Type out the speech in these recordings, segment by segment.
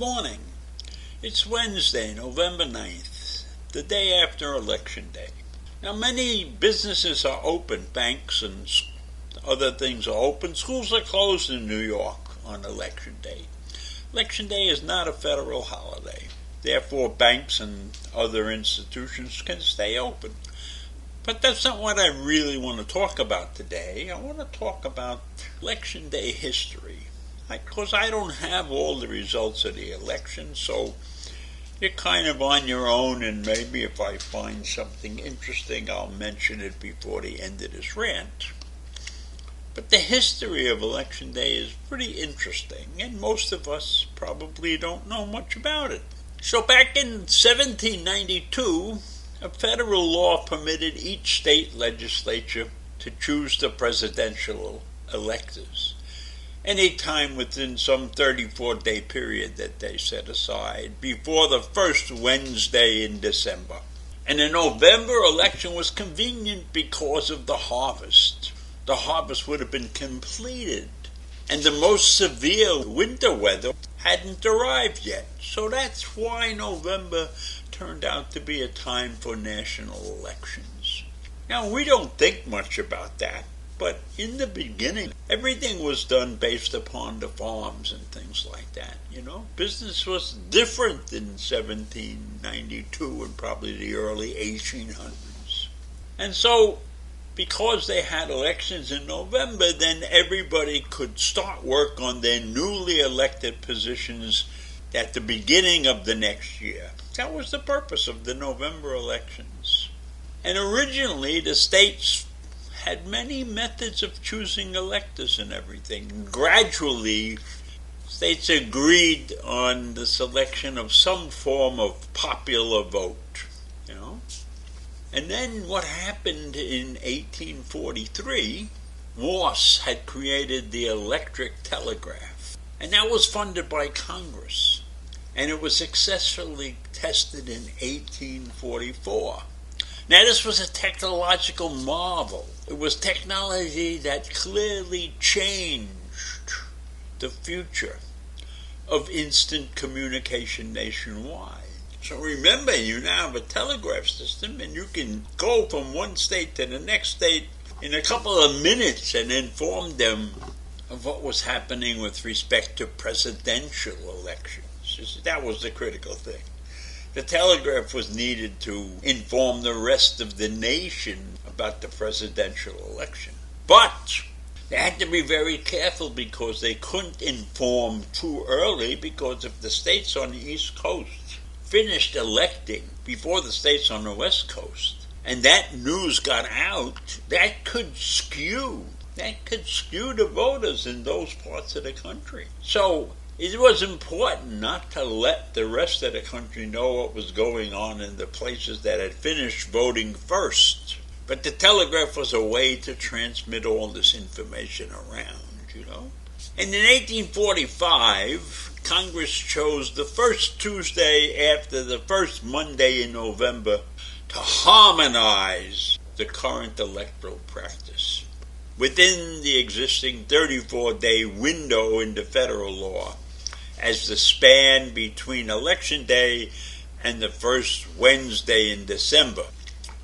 morning. It's Wednesday, November 9th, the day after Election Day. Now, many businesses are open, banks and other things are open. Schools are closed in New York on Election Day. Election Day is not a federal holiday. Therefore, banks and other institutions can stay open. But that's not what I really want to talk about today. I want to talk about Election Day history. Because I don't have all the results of the election, so you're kind of on your own, and maybe if I find something interesting, I'll mention it before the end of this rant. But the history of Election Day is pretty interesting, and most of us probably don't know much about it. So back in 1792, a federal law permitted each state legislature to choose the presidential electors any time within some 34-day period that they set aside before the first Wednesday in December. And the November election was convenient because of the harvest. The harvest would have been completed, and the most severe winter weather hadn't arrived yet. So that's why November turned out to be a time for national elections. Now, we don't think much about that. But in the beginning, everything was done based upon the farms and things like that, Business was different in 1792 and probably the early 1800s. And so, because they had elections in November, then everybody could start work on their newly elected positions at the beginning of the next year. That was the purpose of the November elections. And originally, the states had many methods of choosing electors and everything. Gradually, states agreed on the selection of some form of popular vote, And then what happened in 1843, Morse had created the electric telegraph, and that was funded by Congress, and it was successfully tested in 1844. Now, this was a technological marvel. It was technology that clearly changed the future of instant communication nationwide. So remember, you now have a telegraph system, and you can go from one state to the next state in a couple of minutes and inform them of what was happening with respect to presidential elections. That was the critical thing. The telegraph was needed to inform the rest of the nation about the presidential election. But they had to be very careful because they couldn't inform too early, because if the states on the East Coast finished electing before the states on the West Coast, and that news got out, that could skew the voters in those parts of the country. So it was important not to let the rest of the country know what was going on in the places that had finished voting first. But the telegraph was a way to transmit all this information around, And in 1845, Congress chose the first Tuesday after the first Monday in November to harmonize the current electoral practice within the existing 34-day window in the federal law as the span between Election Day and the first Wednesday in December,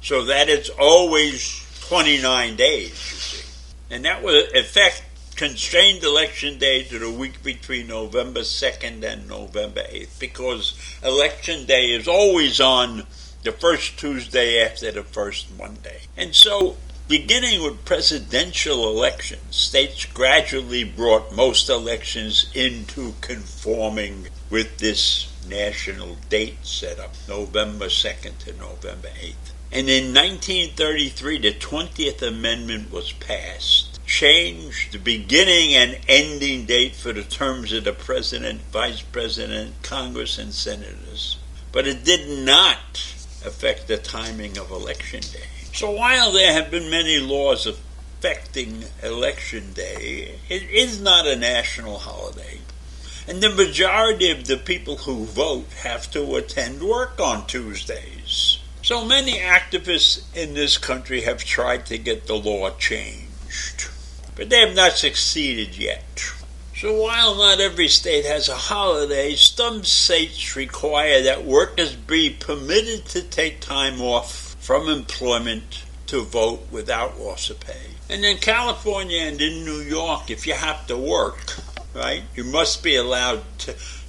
so that it's always 29 days, you see. And that would affect constrained Election Day to the week between November 2nd and November 8th, because Election Day is always on the first Tuesday after the first Monday. And so, beginning with presidential elections, states gradually brought most elections into conforming with this national date set up, November 2nd to November 8th. And in 1933, the 20th Amendment was passed, changed the beginning and ending date for the terms of the President, Vice President, Congress, and Senators. But it did not affect the timing of Election Day. So while there have been many laws affecting Election Day, it is not a national holiday. And the majority of the people who vote have to attend work on Tuesdays. So many activists in this country have tried to get the law changed, but they have not succeeded yet. So while not every state has a holiday, some states require that workers be permitted to take time off from employment to vote without loss of pay. And in California and in New York, if you have to work, right, you must be allowed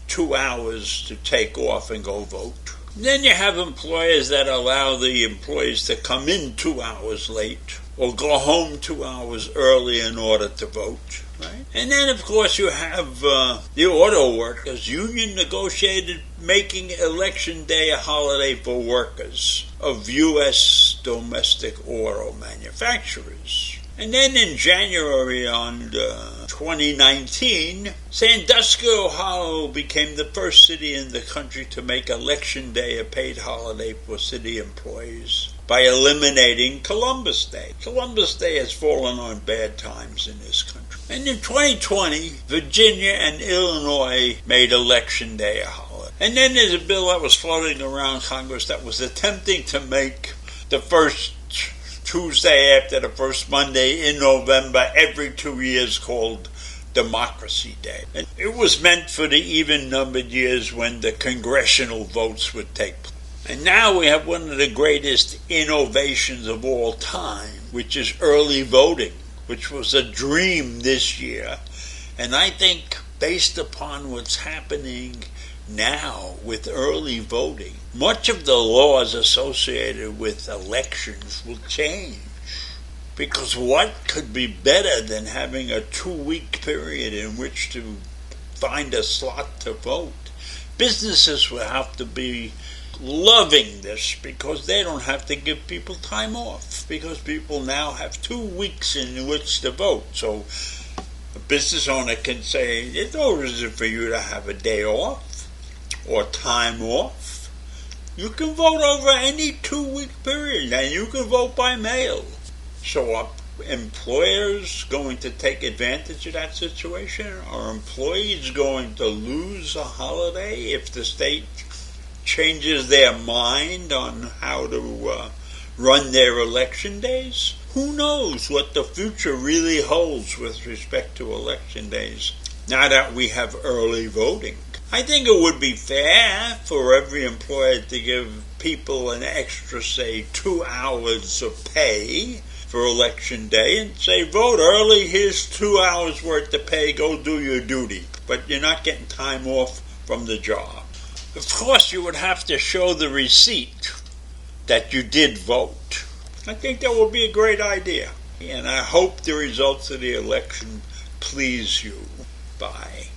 2 hours to take off and go vote. Then you have employers that allow the employees to come in 2 hours late or go home 2 hours early in order to vote. Right? And then, of course, you have the auto workers. Union negotiated making Election Day a holiday for workers of U.S. domestic auto manufacturers. And then in January on 2019, Sandusky, Ohio became the first city in the country to make Election Day a paid holiday for city employees by eliminating Columbus Day. Columbus Day has fallen on bad times in this country. And in 2020, Virginia and Illinois made Election Day a holiday. And then there's a bill that was floating around Congress that was attempting to make the first Tuesday after the first Monday in November every 2 years called Democracy Day. And it was meant for the even-numbered years when the congressional votes would take place. And now we have one of the greatest innovations of all time, which is early voting, which was a dream this year. And I think based upon what's happening now with early voting, much of the laws associated with elections will change. Because what could be better than having a 2-week period in which to find a slot to vote? Businesses will have to be loving this because they don't have to give people time off, because people now have 2 weeks in which to vote. So a business owner can say, there's no reason for you to have a day off or time off. You can vote over any 2-week period, and you can vote by mail. So are employers going to take advantage of that situation? Are employees going to lose a holiday if the state changes their mind on how to run their election days? Who knows what the future really holds with respect to election days now that we have early voting. I think it would be fair for every employer to give people an extra, say, 2 hours of pay for election day and say, vote early, here's 2 hours worth of pay, go do your duty. But you're not getting time off from the job. Of course, you would have to show the receipt that you did vote. I think that would be a great idea. And I hope the results of the election please you. Bye.